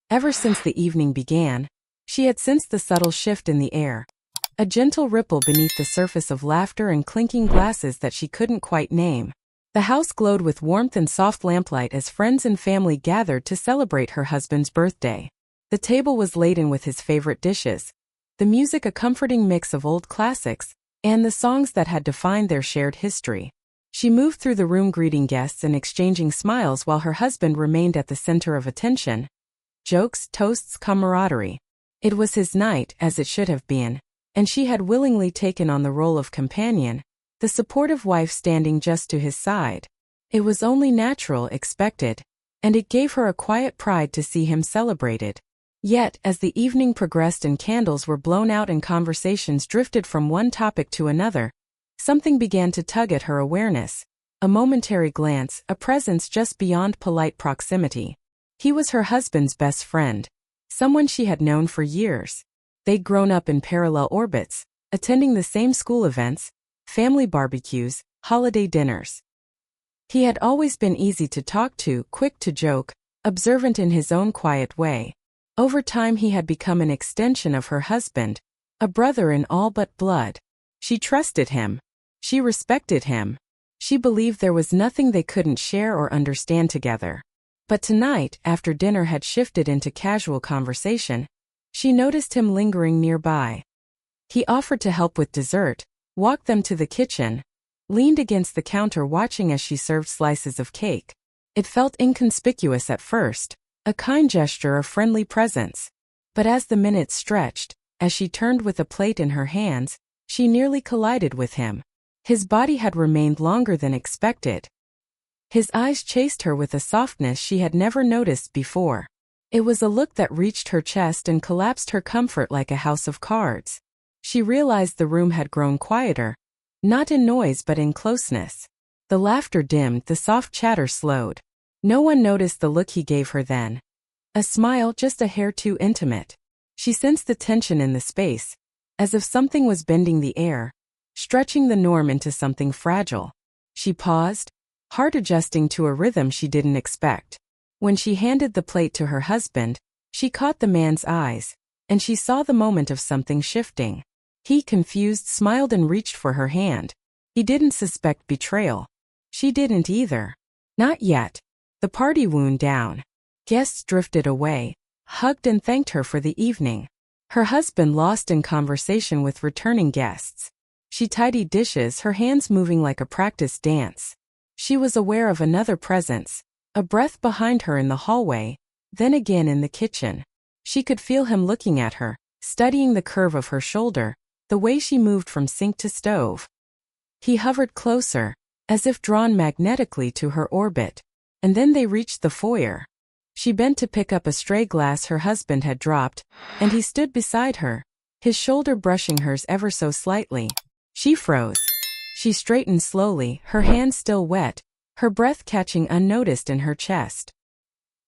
Ever since the evening began, she had sensed the subtle shift in the air, a gentle ripple beneath the surface of laughter and clinking glasses that she couldn't quite name. The house glowed with warmth and soft lamplight as friends and family gathered to celebrate her husband's birthday. The table was laden with his favorite dishes, the music a comforting mix of old classics, and the songs that had defined their shared history. She moved through the room greeting guests and exchanging smiles while her husband remained at the center of attention. Jokes, toasts, camaraderie. It was his night, as it should have been, and she had willingly taken on the role of companion, the supportive wife standing just to his side. It was only natural, expected, and it gave her a quiet pride to see him celebrated. Yet, as the evening progressed and candles were blown out and conversations drifted from one topic to another, something began to tug at her awareness. A momentary glance, a presence just beyond polite proximity. He was her husband's best friend, someone she had known for years. They'd grown up in parallel orbits, attending the same school events, family barbecues, holiday dinners. He had always been easy to talk to, quick to joke, observant in his own quiet way. Over time he had become an extension of her husband, a brother in all but blood. She trusted him. She respected him. She believed there was nothing they couldn't share or understand together. But tonight, after dinner had shifted into casual conversation, she noticed him lingering nearby. He offered to help with dessert, walked them to the kitchen, leaned against the counter watching as she served slices of cake. It felt inconspicuous at first, a kind gesture of friendly presence. But as the minutes stretched, as she turned with a plate in her hands, she nearly collided with him. His body had remained longer than expected. His eyes chased her with a softness she had never noticed before. It was a look that reached her chest and collapsed her comfort like a house of cards. She realized the room had grown quieter, not in noise but in closeness. The laughter dimmed, the soft chatter slowed. No one noticed the look he gave her then. A smile just a hair too intimate. She sensed the tension in the space, as if something was bending the air, stretching the norm into something fragile. She paused, heart adjusting to a rhythm she didn't expect. When she handed the plate to her husband, she caught the man's eyes, and she saw the moment of something shifting. He, confused, smiled and reached for her hand. He didn't suspect betrayal. She didn't either. Not yet. The party wound down. Guests drifted away, hugged and thanked her for the evening. Her husband lost in conversation with returning guests. She tidied dishes, her hands moving like a practiced dance. She was aware of another presence, a breath behind her in the hallway, then again in the kitchen. She could feel him looking at her, studying the curve of her shoulder, the way she moved from sink to stove. He hovered closer, as if drawn magnetically to her orbit, and then they reached the foyer. She bent to pick up a stray glass her husband had dropped, and he stood beside her, his shoulder brushing hers ever so slightly. She froze. She straightened slowly, her hands still wet, her breath catching unnoticed in her chest.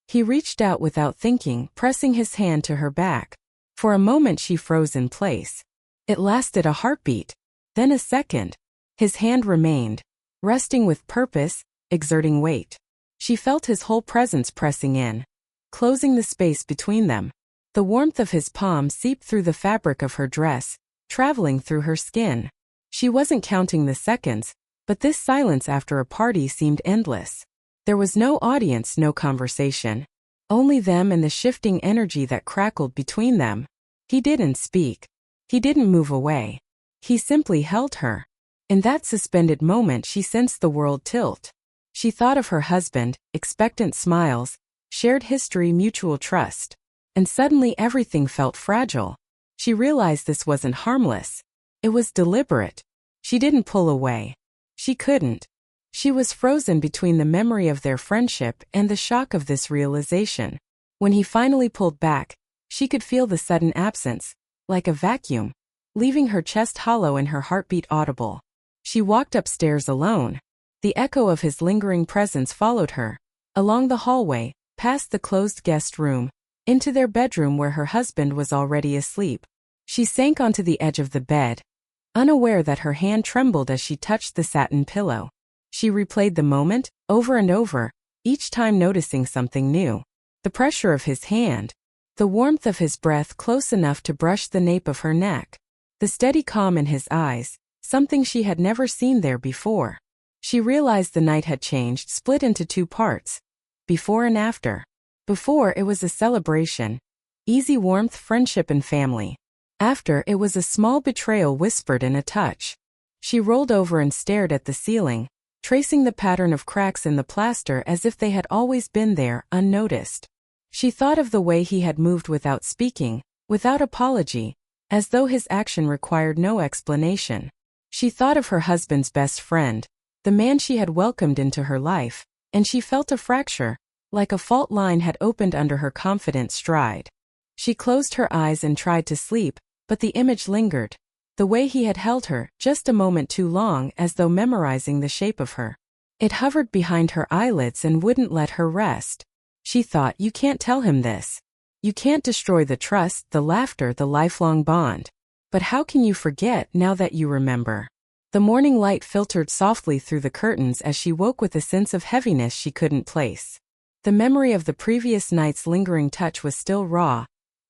He reached out without thinking, pressing his hand to her back. For a moment she froze in place. It lasted a heartbeat, then a second. His hand remained, resting with purpose, exerting weight. She felt his whole presence pressing in, closing the space between them. The warmth of his palm seeped through the fabric of her dress, traveling through her skin. She wasn't counting the seconds, but this silence after a party seemed endless. There was no audience, no conversation. Only them and the shifting energy that crackled between them. He didn't speak. He didn't move away. He simply held her. In that suspended moment she sensed the world tilt. She thought of her husband, expectant smiles, shared history, mutual trust. And suddenly everything felt fragile. She realized this wasn't harmless. It was deliberate. She didn't pull away. She couldn't. She was frozen between the memory of their friendship and the shock of this realization. When he finally pulled back, she could feel the sudden absence, like a vacuum, leaving her chest hollow and her heartbeat audible. She walked upstairs alone. The echo of his lingering presence followed her, along the hallway, past the closed guest room, into their bedroom where her husband was already asleep. She sank onto the edge of the bed, unaware that her hand trembled as she touched the satin pillow. She replayed the moment, over and over, each time noticing something new. The pressure of his hand, The warmth of his breath close enough to brush the nape of her neck. The steady calm in his eyes, something she had never seen there before. She realized the night had changed, split into two parts. Before and after. Before, it was a celebration. Easy warmth, friendship and family. After, it was a small betrayal whispered in a touch. She rolled over and stared at the ceiling, tracing the pattern of cracks in the plaster as if they had always been there, unnoticed. She thought of the way he had moved without speaking, without apology, as though his action required no explanation. She thought of her husband's best friend, the man she had welcomed into her life, and she felt a fracture, like a fault line had opened under her confident stride. She closed her eyes and tried to sleep, but the image lingered. The way he had held her, just a moment too long, as though memorizing the shape of her. It hovered behind her eyelids and wouldn't let her rest. She thought, you can't tell him this. You can't destroy the trust, the laughter, the lifelong bond. But how can you forget now that you remember? The morning light filtered softly through the curtains as she woke with a sense of heaviness she couldn't place. The memory of the previous night's lingering touch was still raw,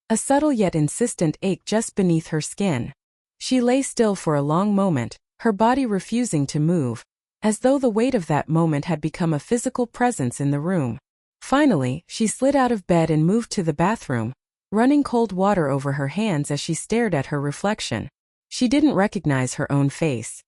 a subtle yet insistent ache just beneath her skin. She lay still for a long moment, her body refusing to move, as though the weight of that moment had become a physical presence in the room. Finally, she slid out of bed and moved to the bathroom, running cold water over her hands as she stared at her reflection. She didn't recognize her own face.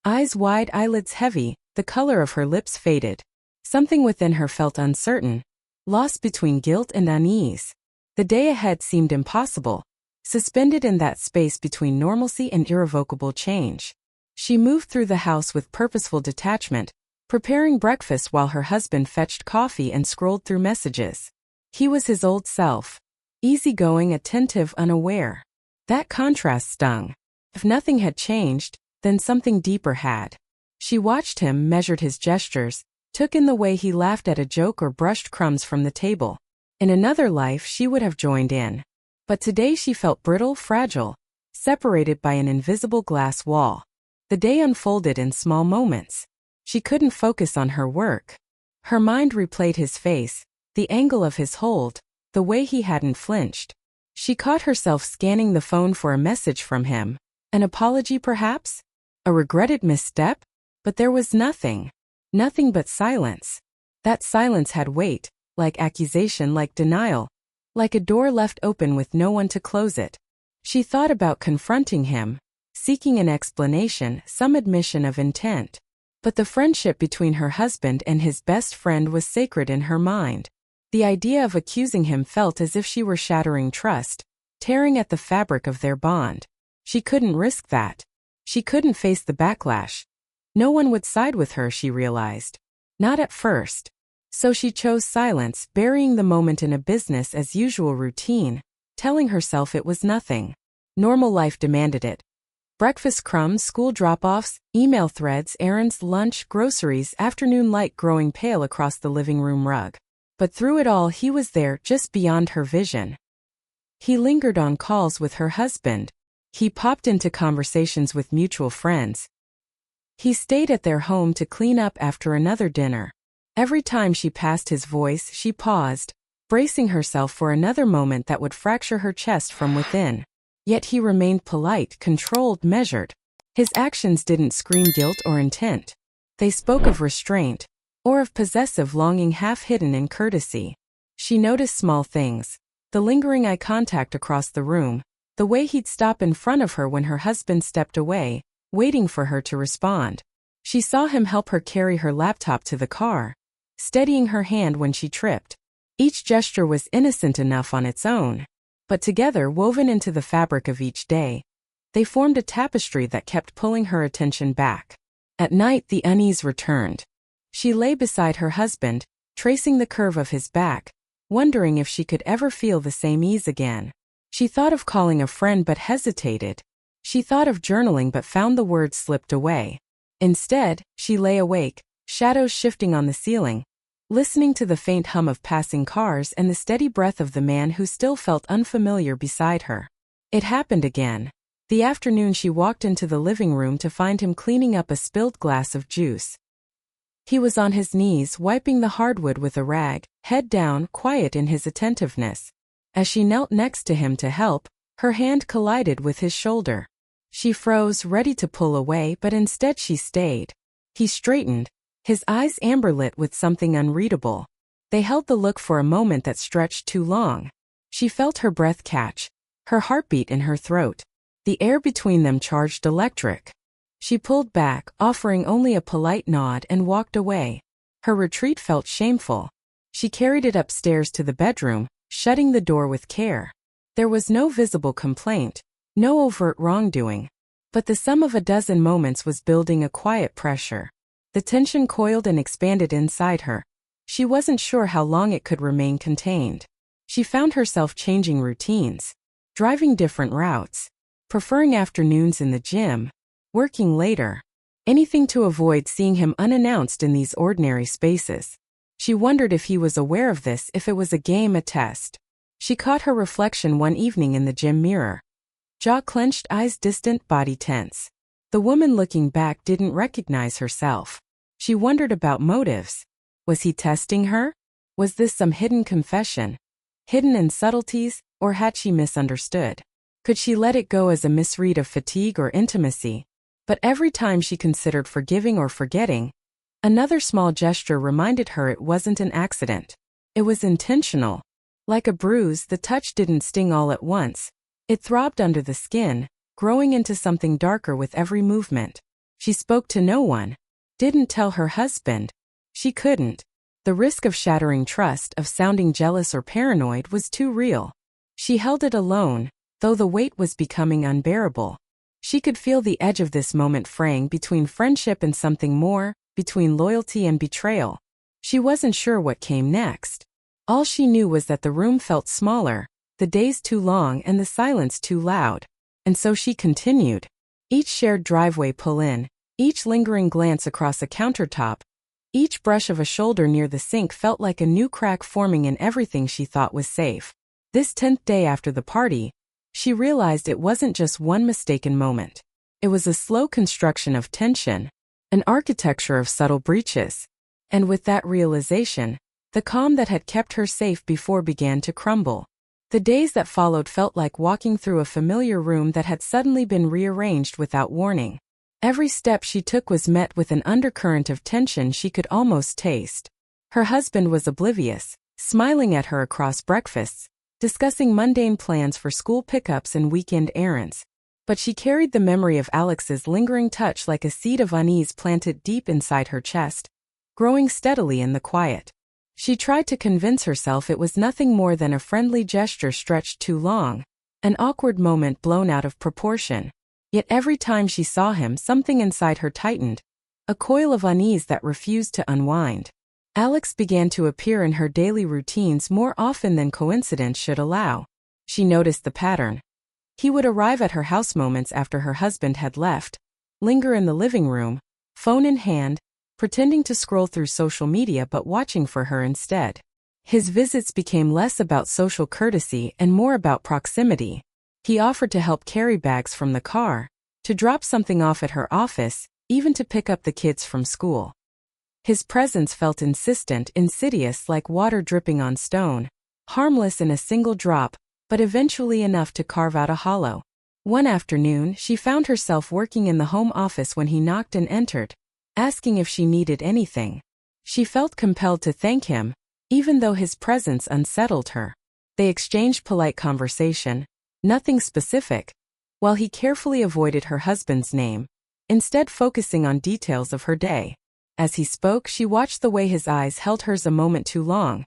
Eyes wide, eyelids heavy, the color of her lips faded. Something within her felt uncertain, lost between guilt and unease. The day ahead seemed impossible, suspended in that space between normalcy and irrevocable change. She moved through the house with purposeful detachment, preparing breakfast while her husband fetched coffee and scrolled through messages. He was his old self. Easygoing, attentive, unaware. That contrast stung. If nothing had changed, then something deeper had. She watched him, measured his gestures, took in the way he laughed at a joke or brushed crumbs from the table. In another life she would have joined in. But today she felt brittle, fragile, separated by an invisible glass wall. The day unfolded in small moments. She couldn't focus on her work. Her mind replayed his face, the angle of his hold, the way he hadn't flinched. She caught herself scanning the phone for a message from him. An apology perhaps? A regretted misstep? But there was nothing. Nothing but silence. That silence had weight, like accusation, like denial, like a door left open with no one to close it. She thought about confronting him, seeking an explanation, some admission of intent. But the friendship between her husband and his best friend was sacred in her mind. The idea of accusing him felt as if she were shattering trust, tearing at the fabric of their bond. She couldn't risk that. She couldn't face the backlash. No one would side with her, she realized. Not at first. So she chose silence, burying the moment in a business as usual routine, telling herself it was nothing. Normal life demanded it. Breakfast crumbs, school drop-offs, email threads, errands, lunch, groceries, afternoon light growing pale across the living room rug. But through it all he was there, just beyond her vision. He lingered on calls with her husband. He popped into conversations with mutual friends. He stayed at their home to clean up after another dinner. Every time she passed his voice, she paused, bracing herself for another moment that would fracture her chest from within. Yet he remained polite, controlled, measured. His actions didn't scream guilt or intent. They spoke of restraint, or of possessive longing half hidden in courtesy. She noticed small things. The lingering eye contact across the room, the way he'd stop in front of her when her husband stepped away, waiting for her to respond. She saw him help her carry her laptop to the car, steadying her hand when she tripped. Each gesture was innocent enough on its own, but together, woven into the fabric of each day, they formed a tapestry that kept pulling her attention back. At night, the unease returned. She lay beside her husband, tracing the curve of his back, wondering if she could ever feel the same ease again. She thought of calling a friend but hesitated. She thought of journaling but found the words slipped away. Instead, she lay awake, shadows shifting on the ceiling, listening to the faint hum of passing cars and the steady breath of the man who still felt unfamiliar beside her. It happened again. The afternoon she walked into the living room to find him cleaning up a spilled glass of juice. He was on his knees, wiping the hardwood with a rag, head down, quiet in his attentiveness. As she knelt next to him to help, her hand collided with his shoulder. She froze, ready to pull away, but instead she stayed. He straightened, his eyes amber-lit with something unreadable. They held the look for a moment that stretched too long. She felt her breath catch, her heartbeat in her throat. The air between them charged electric. She pulled back, offering only a polite nod, and walked away. Her retreat felt shameful. She carried it upstairs to the bedroom, shutting the door with care. There was no visible complaint, no overt wrongdoing. But the sum of a dozen moments was building a quiet pressure. The tension coiled and expanded inside her. She wasn't sure how long it could remain contained. She found herself changing routines, driving different routes, preferring afternoons in the gym, working later. Anything to avoid seeing him unannounced in these ordinary spaces. She wondered if he was aware of this, if it was a game, a test. She caught her reflection one evening in the gym mirror. Jaw clenched, eyes distant, body tense. The woman looking back didn't recognize herself. She wondered about motives. Was he testing her? Was this some hidden confession? Hidden in subtleties, or had she misunderstood? Could she let it go as a misread of fatigue or intimacy? But every time she considered forgiving or forgetting, another small gesture reminded her it wasn't an accident. It was intentional. Like a bruise, the touch didn't sting all at once. It throbbed under the skin, growing into something darker with every movement. She spoke to no one. Didn't tell her husband. She couldn't. The risk of shattering trust, of sounding jealous or paranoid, was too real. She held it alone, though the weight was becoming unbearable. She could feel the edge of this moment fraying between friendship and something more, between loyalty and betrayal. She wasn't sure what came next. All she knew was that the room felt smaller, the days too long and the silence too loud. And so she continued. Each shared driveway pull-in, each lingering glance across a countertop, each brush of a shoulder near the sink felt like a new crack forming in everything she thought was safe. This 10th day after the party, she realized it wasn't just one mistaken moment. It was a slow construction of tension, an architecture of subtle breaches. And with that realization, the calm that had kept her safe before began to crumble. The days that followed felt like walking through a familiar room that had suddenly been rearranged without warning. Every step she took was met with an undercurrent of tension she could almost taste. Her husband was oblivious, smiling at her across breakfasts, discussing mundane plans for school pickups and weekend errands. But she carried the memory of Alex's lingering touch like a seed of unease planted deep inside her chest, growing steadily in the quiet. She tried to convince herself it was nothing more than a friendly gesture stretched too long, an awkward moment blown out of proportion. Yet every time she saw him, something inside her tightened, a coil of unease that refused to unwind. Alex began to appear in her daily routines more often than coincidence should allow. She noticed the pattern. He would arrive at her house moments after her husband had left, linger in the living room, phone in hand, pretending to scroll through social media but watching for her instead. His visits became less about social courtesy and more about proximity. He offered to help carry bags from the car, to drop something off at her office, even to pick up the kids from school. His presence felt insistent, insidious, like water dripping on stone, harmless in a single drop, but eventually enough to carve out a hollow. One afternoon, she found herself working in the home office when he knocked and entered, asking if she needed anything. She felt compelled to thank him, even though his presence unsettled her. They exchanged polite conversation, nothing specific, while he carefully avoided her husband's name, instead focusing on details of her day. As he spoke, she watched the way his eyes held hers a moment too long,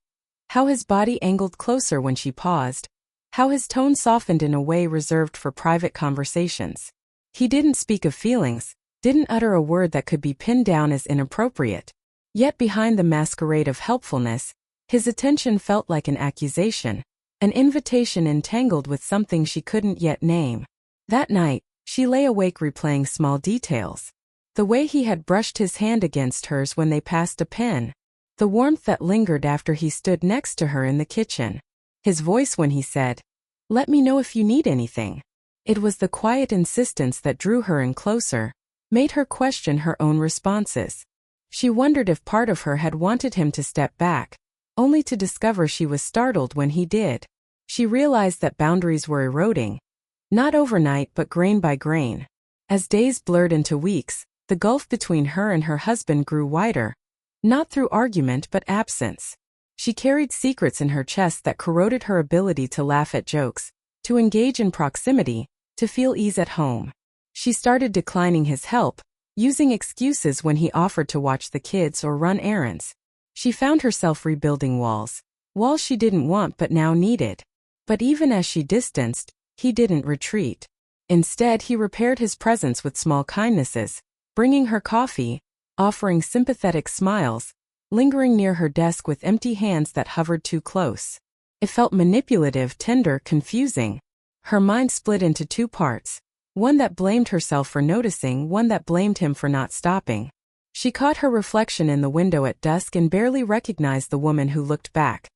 how his body angled closer when she paused, how his tone softened in a way reserved for private conversations. He didn't speak of feelings, didn't utter a word that could be pinned down as inappropriate. Yet behind the masquerade of helpfulness, his attention felt like an accusation, an invitation entangled with something she couldn't yet name. That night, she lay awake replaying small details. The way he had brushed his hand against hers when they passed a pen. The warmth that lingered after he stood next to her in the kitchen. His voice when he said, "Let me know if you need anything." It was the quiet insistence that drew her in closer, made her question her own responses. She wondered if part of her had wanted him to step back, only to discover she was startled when he did. She realized that boundaries were eroding, not overnight but grain by grain. As days blurred into weeks, the gulf between her and her husband grew wider, not through argument but absence. She carried secrets in her chest that corroded her ability to laugh at jokes, to engage in proximity, to feel ease at home. She started declining his help, using excuses when he offered to watch the kids or run errands. She found herself rebuilding walls she didn't want but now needed. But even as she distanced, he didn't retreat. Instead, he repaired his presence with small kindnesses, bringing her coffee, offering sympathetic smiles, lingering near her desk with empty hands that hovered too close. It felt manipulative, tender, confusing. Her mind split into two parts, one that blamed herself for noticing, one that blamed him for not stopping. She caught her reflection in the window at dusk and barely recognized the woman who looked back.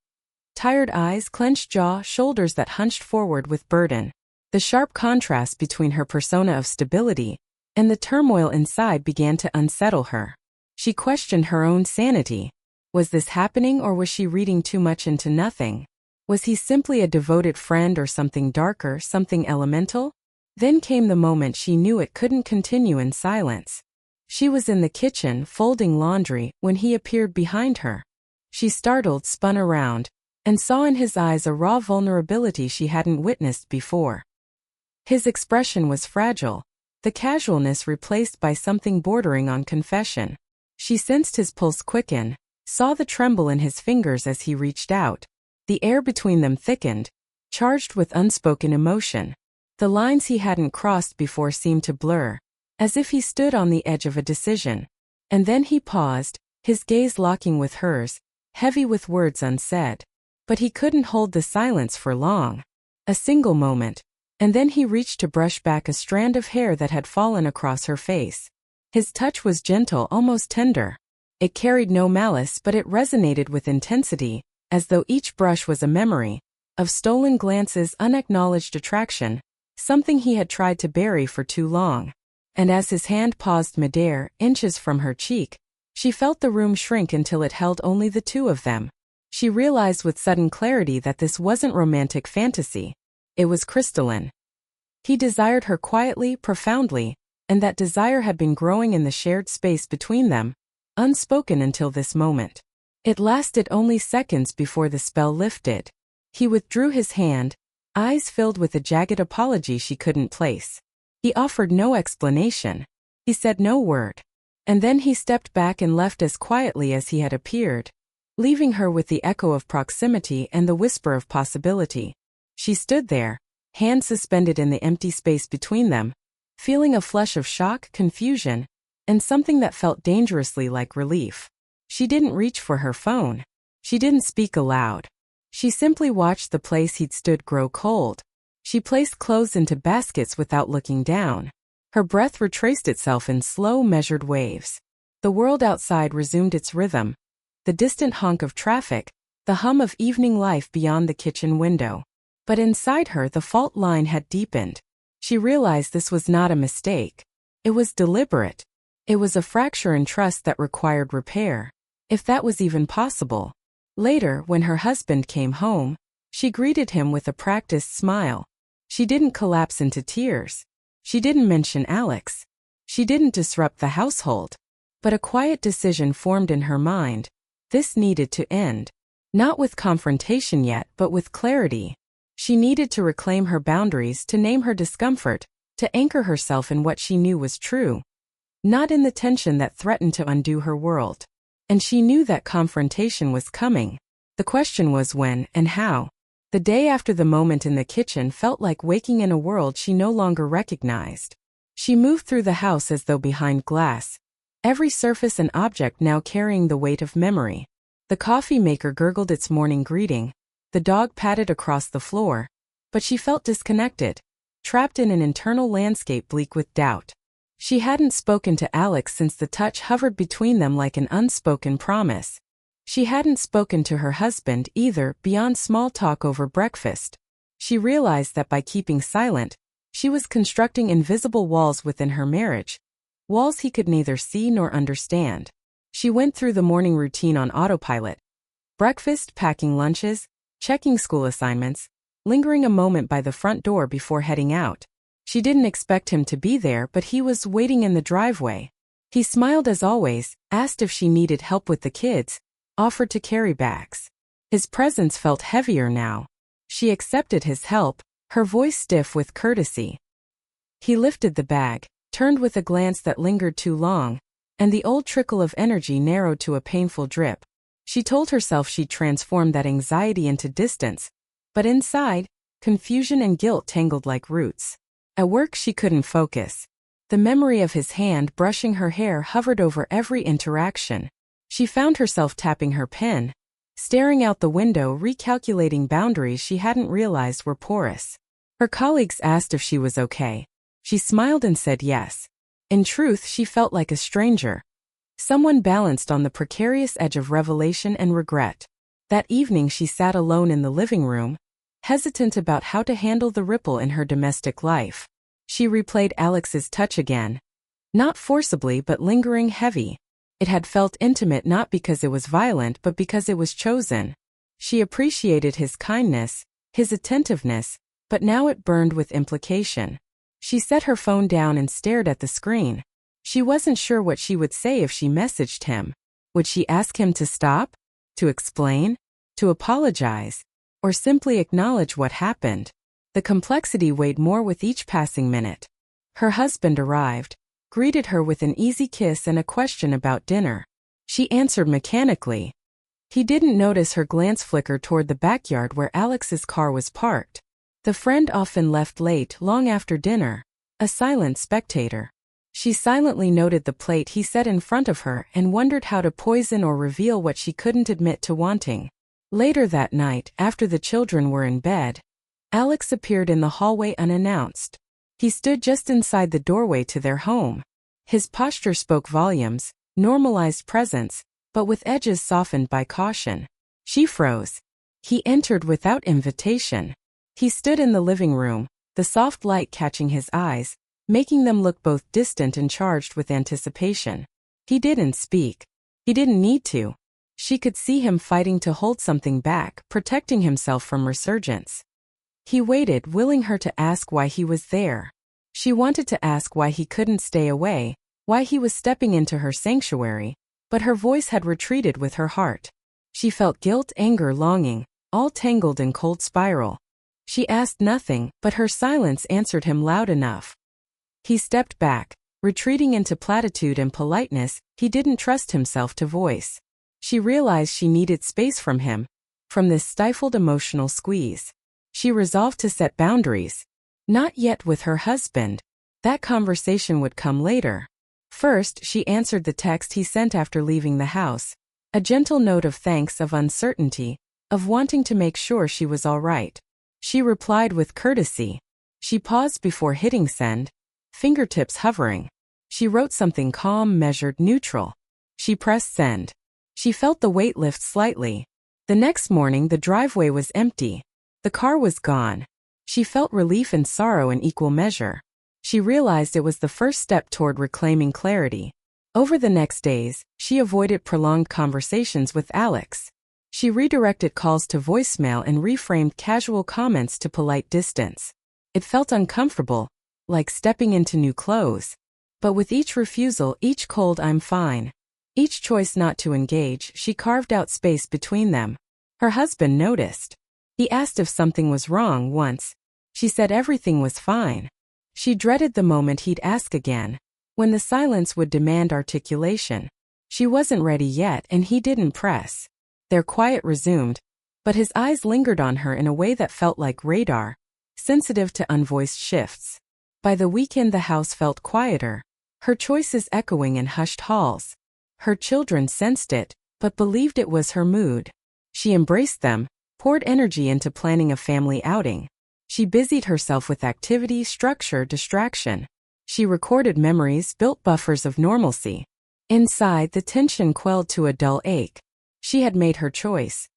Tired eyes, clenched jaw, shoulders that hunched forward with burden. The sharp contrast between her persona of stability and the turmoil inside began to unsettle her. She questioned her own sanity. Was this happening, or was she reading too much into nothing? Was he simply a devoted friend or something darker, something elemental? Then came the moment she knew it couldn't continue in silence. She was in the kitchen, folding laundry, when he appeared behind her. She startled, spun around, and saw in his eyes a raw vulnerability she hadn't witnessed before. His expression was fragile, the casualness replaced by something bordering on confession. She sensed his pulse quicken, saw the tremble in his fingers as he reached out. The air between them thickened, charged with unspoken emotion. The lines he hadn't crossed before seemed to blur, as if he stood on the edge of a decision. And then he paused, his gaze locking with hers, heavy with words unsaid. But he couldn't hold the silence for long. A single moment, and then he reached to brush back a strand of hair that had fallen across her face. His touch was gentle, almost tender. It carried no malice, but it resonated with intensity, as though each brush was a memory of stolen glances, unacknowledged attraction, something he had tried to bury for too long. And as his hand paused midair, inches from her cheek, she felt the room shrink until it held only the two of them. She realized with sudden clarity that this wasn't romantic fantasy. It was crystalline. He desired her quietly, profoundly, and that desire had been growing in the shared space between them, unspoken until this moment. It lasted only seconds before the spell lifted. He withdrew his hand, eyes filled with a jagged apology she couldn't place. He offered no explanation. He said no word. And then he stepped back and left as quietly as he had appeared, leaving her with the echo of proximity and the whisper of possibility. She stood there, hands suspended in the empty space between them, feeling a flush of shock, confusion, and something that felt dangerously like relief. She didn't reach for her phone. She didn't speak aloud. She simply watched the place he'd stood grow cold. She placed clothes into baskets without looking down. Her breath retraced itself in slow, measured waves. The world outside resumed its rhythm. The distant honk of traffic, the hum of evening life beyond the kitchen window. But inside her the fault line had deepened. She realized this was not a mistake. It was deliberate. It was a fracture in trust that required repair, if that was even possible. Later, when her husband came home, she greeted him with a practiced smile. She didn't collapse into tears. She didn't mention Alex. She didn't disrupt the household. But a quiet decision formed in her mind. This needed to end. Not with confrontation yet, but with clarity. She needed to reclaim her boundaries, to name her discomfort, to anchor herself in what she knew was true, not in the tension that threatened to undo her world. And she knew that confrontation was coming. The question was when and how. The day after the moment in the kitchen felt like waking in a world she no longer recognized. She moved through the house as though behind glass, every surface and object now carrying the weight of memory. The coffee maker gurgled its morning greeting. The dog padded across the floor. But she felt disconnected, trapped in an internal landscape bleak with doubt. She hadn't spoken to Alex since the touch hovered between them like an unspoken promise. She hadn't spoken to her husband either, beyond small talk over breakfast. She realized that by keeping silent, she was constructing invisible walls within her marriage, walls he could neither see nor understand. She went through the morning routine on autopilot. Breakfast, packing lunches, checking school assignments, lingering a moment by the front door before heading out. She didn't expect him to be there, but he was waiting in the driveway. He smiled as always, asked if she needed help with the kids, offered to carry bags. His presence felt heavier now. She accepted his help, her voice stiff with courtesy. He lifted the bag, turned with a glance that lingered too long, and the old trickle of energy narrowed to a painful drip. She told herself she'd transform that anxiety into distance, but inside, confusion and guilt tangled like roots. At work she couldn't focus. The memory of his hand brushing her hair hovered over every interaction. She found herself tapping her pen, staring out the window, recalculating boundaries she hadn't realized were porous. Her colleagues asked if she was okay. She smiled and said yes. In truth, she felt like a stranger. Someone balanced on the precarious edge of revelation and regret. That evening she sat alone in the living room, hesitant about how to handle the ripple in her domestic life. She replayed Alex's touch again. Not forcibly but lingering heavy. It had felt intimate not because it was violent but because it was chosen. She appreciated his kindness, his attentiveness, but now it burned with implication. She set her phone down and stared at the screen. She wasn't sure what she would say if she messaged him. Would she ask him to stop? To explain? To apologize? Or simply acknowledge what happened? The complexity weighed more with each passing minute. Her husband arrived, greeted her with an easy kiss and a question about dinner. She answered mechanically. He didn't notice her glance flicker toward the backyard where Alex's car was parked. The friend often left late, long after dinner, a silent spectator. She silently noted the plate he set in front of her and wondered how to poison or reveal what she couldn't admit to wanting. Later that night, after the children were in bed, Alex appeared in the hallway unannounced. He stood just inside the doorway to their home. His posture spoke volumes, normalized presence, but with edges softened by caution. She froze. He entered without invitation. He stood in the living room, the soft light catching his eyes, making them look both distant and charged with anticipation. He didn't speak. He didn't need to. She could see him fighting to hold something back, protecting himself from resurgence. He waited, willing her to ask why he was there. She wanted to ask why he couldn't stay away, why he was stepping into her sanctuary, but her voice had retreated with her heart. She felt guilt, anger, longing, all tangled in cold spiral. She asked nothing, but her silence answered him loud enough. He stepped back, retreating into platitude and politeness he didn't trust himself to voice. She realized she needed space from him, from this stifled emotional squeeze. She resolved to set boundaries. Not yet with her husband. That conversation would come later. First, she answered the text he sent after leaving the house. A gentle note of thanks, of uncertainty, of wanting to make sure she was all right. She replied with courtesy. She paused before hitting send, fingertips hovering. She wrote something calm, measured, neutral. She pressed send. She felt the weight lift slightly. The next morning the driveway was empty. The car was gone. She felt relief and sorrow in equal measure. She realized it was the first step toward reclaiming clarity. Over the next days, she avoided prolonged conversations with Alex. She redirected calls to voicemail and reframed casual comments to polite distance. It felt uncomfortable, like stepping into new clothes. But with each refusal, each cold "I'm fine," each choice not to engage, she carved out space between them. Her husband noticed. He asked if something was wrong once. She said everything was fine. She dreaded the moment he'd ask again, when the silence would demand articulation. She wasn't ready yet, and he didn't press. Their quiet resumed, but his eyes lingered on her in a way that felt like radar, sensitive to unvoiced shifts. By the weekend the house felt quieter, her choices echoing in hushed halls. Her children sensed it, but believed it was her mood. She embraced them, poured energy into planning a family outing. She busied herself with activity, structure, distraction. She recorded memories, built buffers of normalcy. Inside, the tension quelled to a dull ache. She had made her choice.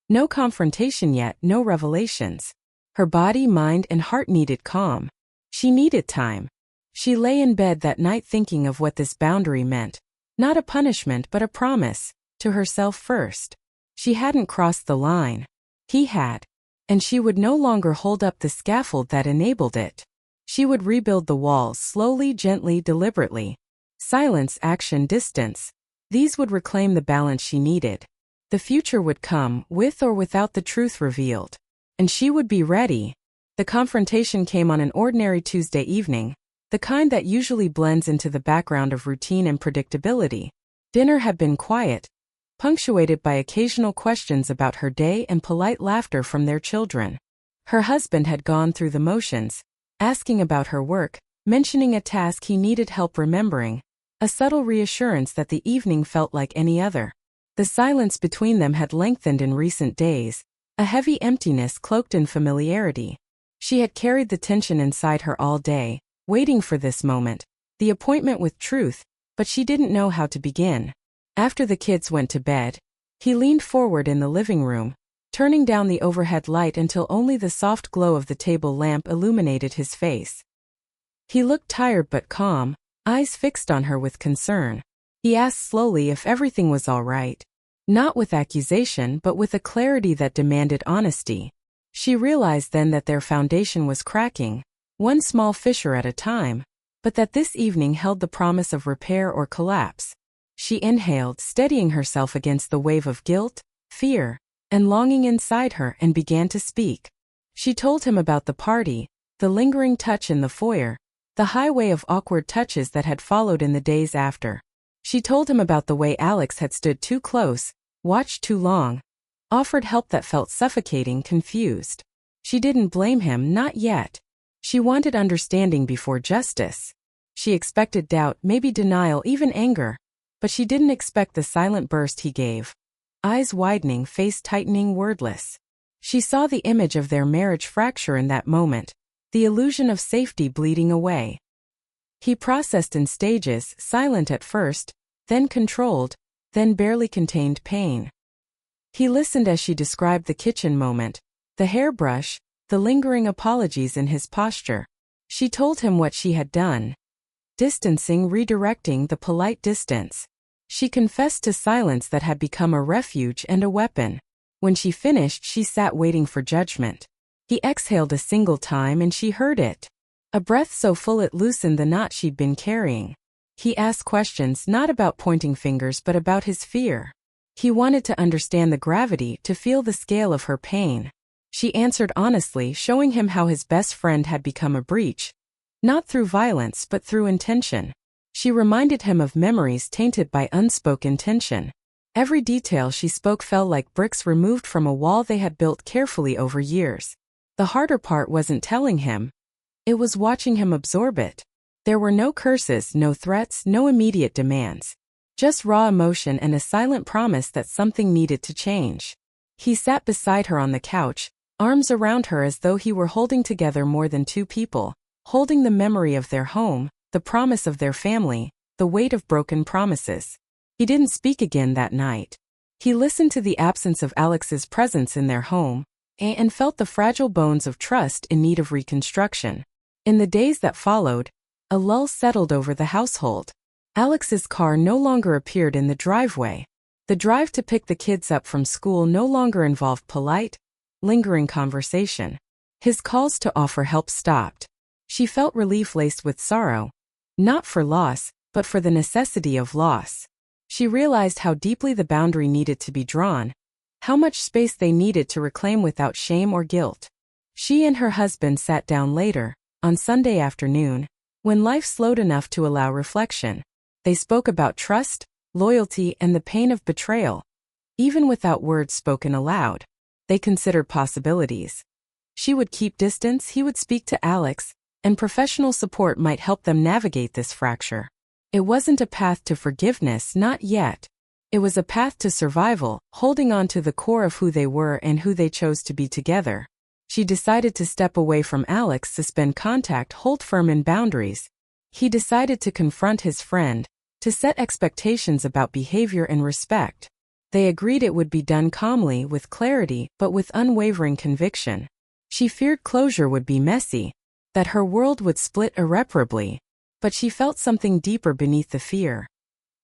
No confrontation yet, no revelations. Her body, mind, and heart needed calm. She needed time. She lay in bed that night thinking of what this boundary meant. Not a punishment but a promise, to herself first. She hadn't crossed the line. He had. And she would no longer hold up the scaffold that enabled it. She would rebuild the walls slowly, gently, deliberately. Silence, action, distance. These would reclaim the balance she needed. The future would come, with or without the truth revealed. And she would be ready. The confrontation came on an ordinary Tuesday evening, the kind that usually blends into the background of routine and predictability. Dinner had been quiet, punctuated by occasional questions about her day and polite laughter from their children. Her husband had gone through the motions, asking about her work, mentioning a task he needed help remembering, a subtle reassurance that the evening felt like any other. The silence between them had lengthened in recent days, a heavy emptiness cloaked in familiarity. She had carried the tension inside her all day, waiting for this moment, the appointment with truth, but she didn't know how to begin. After the kids went to bed, he leaned forward in the living room, turning down the overhead light until only the soft glow of the table lamp illuminated his face. He looked tired but calm, eyes fixed on her with concern. He asked slowly if everything was all right. Not with accusation but with a clarity that demanded honesty. She realized then that their foundation was cracking, one small fissure at a time, but that this evening held the promise of repair or collapse. She inhaled, steadying herself against the wave of guilt, fear, and longing inside her, and began to speak. She told him about the party, the lingering touch in the foyer, the highway of awkward touches that had followed in the days after. She told him about the way Alex had stood too close, watched too long, offered help that felt suffocating, confused. She didn't blame him, not yet. She wanted understanding before justice. She expected doubt, maybe denial, even anger. But she didn't expect the silent burst he gave. Eyes widening, face tightening, wordless. She saw the image of their marriage fracture in that moment, the illusion of safety bleeding away. He processed in stages, silent at first, then controlled, then barely contained pain. He listened as she described the kitchen moment, the hairbrush, the lingering apologies in his posture. She told him what she had done. Distancing, redirecting, the polite distance. She confessed to silence that had become a refuge and a weapon. When she finished, she sat waiting for judgment. He exhaled a single time and she heard it. A breath so full it loosened the knot she'd been carrying. He asked questions not about pointing fingers but about his fear. He wanted to understand the gravity, to feel the scale of her pain. She answered honestly, showing him how his best friend had become a breach. Not through violence but through intention. She reminded him of memories tainted by unspoken tension. Every detail she spoke fell like bricks removed from a wall they had built carefully over years. The harder part wasn't telling him. It was watching him absorb it. There were no curses, no threats, no immediate demands. Just raw emotion and a silent promise that something needed to change. He sat beside her on the couch, arms around her as though he were holding together more than two people, holding the memory of their home, the promise of their family, the weight of broken promises. He didn't speak again that night. He listened to the absence of Alex's presence in their home, and felt the fragile bones of trust in need of reconstruction. In the days that followed, a lull settled over the household. Alex's car no longer appeared in the driveway. The drive to pick the kids up from school no longer involved polite, lingering conversation. His calls to offer help stopped. She felt relief laced with sorrow, not for loss, but for the necessity of loss. She realized how deeply the boundary needed to be drawn, how much space they needed to reclaim without shame or guilt. She and her husband sat down later, on Sunday afternoon, when life slowed enough to allow reflection. They spoke about trust, loyalty, and the pain of betrayal. Even without words spoken aloud, they considered possibilities. She would keep distance, he would speak to Alex, and professional support might help them navigate this fracture. It wasn't a path to forgiveness, not yet. It was a path to survival, holding on to the core of who they were and who they chose to be together. She decided to step away from Alex, suspend contact, hold firm in boundaries. He decided to confront his friend, to set expectations about behavior and respect. They agreed it would be done calmly, with clarity, but with unwavering conviction. She feared closure would be messy, that her world would split irreparably, but she felt something deeper beneath the fear.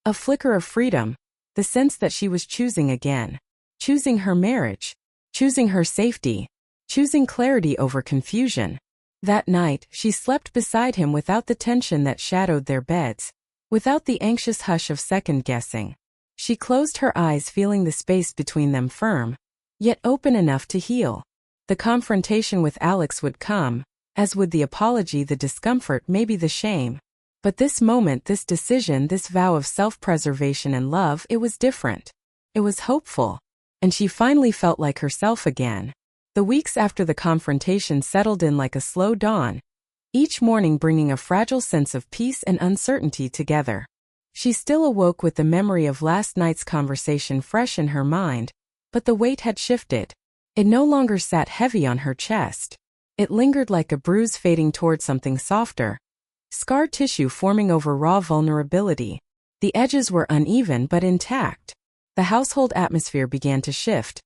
A flicker of freedom, the sense that she was choosing again. Choosing her marriage. Choosing her safety. choosing clarity over confusion. That night, she slept beside him without the tension that shadowed their beds, without the anxious hush of second-guessing. She closed her eyes, feeling the space between them firm, yet open enough to heal. The confrontation with Alex would come, as would the apology, the discomfort, maybe the shame. But this moment, this decision, this vow of self-preservation and love, it was different. It was hopeful. And she finally felt like herself again. The weeks after the confrontation settled in like a slow dawn, each morning bringing a fragile sense of peace and uncertainty together. She still awoke with the memory of last night's conversation fresh in her mind, but the weight had shifted. It no longer sat heavy on her chest. It lingered like a bruise fading toward something softer, scar tissue forming over raw vulnerability. The edges were uneven but intact. The household atmosphere began to shift.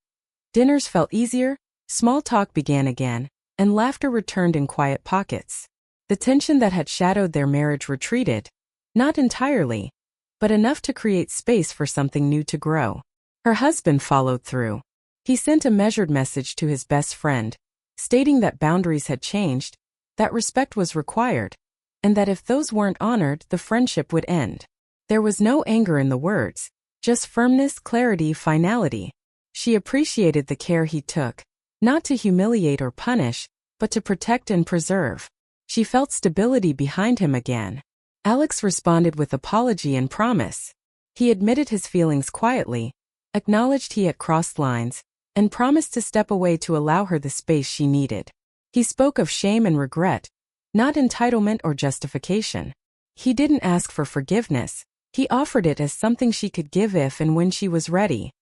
Dinners felt easier, small talk began again, and laughter returned in quiet pockets. The tension that had shadowed their marriage retreated, not entirely, but enough to create space for something new to grow. Her husband followed through. He sent a measured message to his best friend, stating that boundaries had changed, that respect was required, and that if those weren't honored, the friendship would end. There was no anger in the words, just firmness, clarity, finality. She appreciated the care he took, not to humiliate or punish, but to protect and preserve. She felt stability behind him again. Alex responded with apology and promise. He admitted his feelings quietly, acknowledged he had crossed lines, and promised to step away to allow her the space she needed. He spoke of shame and regret, not entitlement or justification. He didn't ask for forgiveness. He offered it as something she could give if and when she was ready.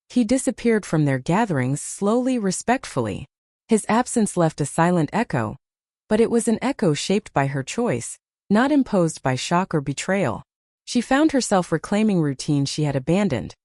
He disappeared from their gatherings slowly, respectfully. His absence left a silent echo, but it was an echo shaped by her choice, not imposed by shock or betrayal. She found herself reclaiming routines she had abandoned.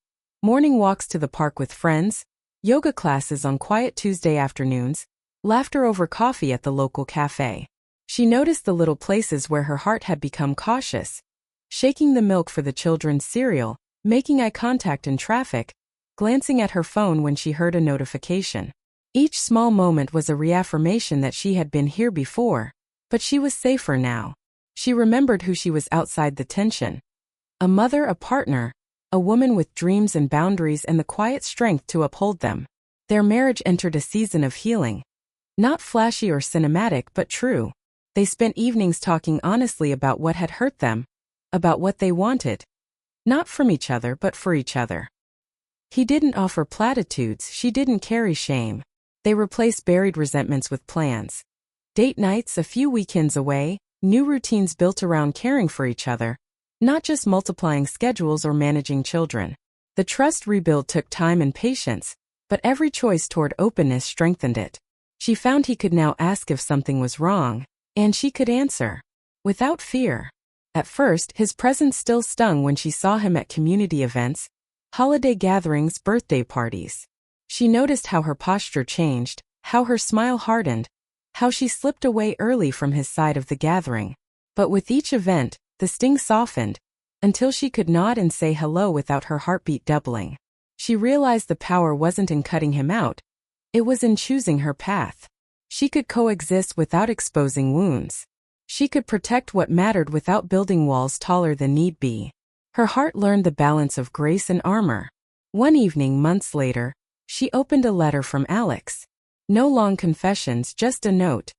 Morning walks to the park with friends, yoga classes on quiet Tuesday afternoons, laughter over coffee at the local cafe. She noticed the little places where her heart had become cautious, shaking the milk for the children's cereal, making eye contact in traffic, glancing at her phone when she heard a notification. Each small moment was a reaffirmation that she had been here before, but she was safer now. She remembered who she was outside the tension. A mother, a partner, a woman with dreams and boundaries and the quiet strength to uphold them. Their marriage entered a season of healing. Not flashy or cinematic, but true. They spent evenings talking honestly about what had hurt them, about what they wanted. Not from each other, but for each other. He didn't offer platitudes, she didn't carry shame. They replaced buried resentments with plans. Date nights, a few weekends away, new routines built around caring for each other, not just multiplying schedules or managing children. The trust rebuild took time and patience, but every choice toward openness strengthened it. She found he could now ask if something was wrong, and she could answer, without fear. At first, his presence still stung when she saw him at community events, holiday gatherings, birthday parties. She noticed how her posture changed, how her smile hardened, how she slipped away early from his side of the gathering. But with each event, the sting softened, until she could nod and say hello without her heartbeat doubling. She realized the power wasn't in cutting him out, it was in choosing her path. She could coexist without exposing wounds. She could protect what mattered without building walls taller than need be. Her heart learned the balance of grace and armor. One evening, months later, she opened a letter from Alex. No long confessions, just a note.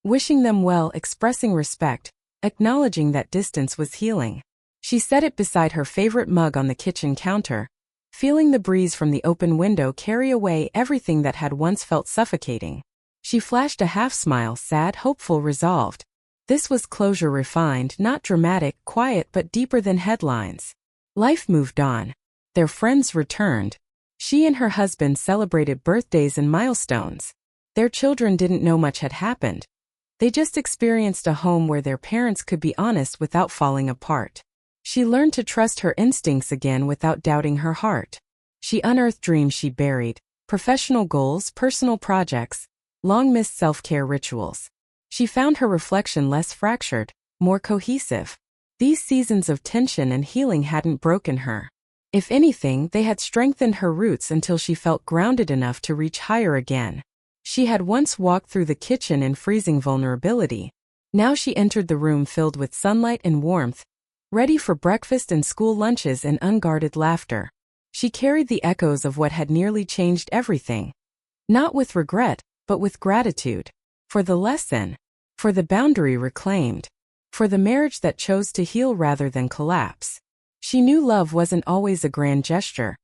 Wishing them well, expressing respect, acknowledging that distance was healing. She set it beside her favorite mug on the kitchen counter, feeling the breeze from the open window carry away everything that had once felt suffocating. She flashed a half-smile, sad, hopeful, resolved. This was closure refined, not dramatic, quiet but deeper than headlines. Life moved on. Their friends returned. She and her husband celebrated birthdays and milestones. Their children didn't know much had happened. They just experienced a home where their parents could be honest without falling apart. She learned to trust her instincts again without doubting her heart. She unearthed dreams she buried, professional goals, personal projects, long-missed self-care rituals. She found her reflection less fractured, more cohesive. These seasons of tension and healing hadn't broken her. If anything, they had strengthened her roots until she felt grounded enough to reach higher again. She had once walked through the kitchen in freezing vulnerability. Now she entered the room filled with sunlight and warmth, ready for breakfast and school lunches and unguarded laughter. She carried the echoes of what had nearly changed everything. Not with regret, but with gratitude. For the lesson. For the boundary reclaimed. For the marriage that chose to heal rather than collapse. She knew love wasn't always a grand gesture.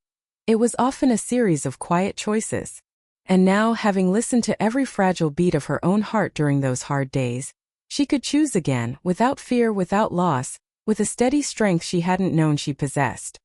It was often a series of quiet choices. And now, having listened to every fragile beat of her own heart during those hard days, she could choose again, without fear, without loss, with a steady strength she hadn't known she possessed.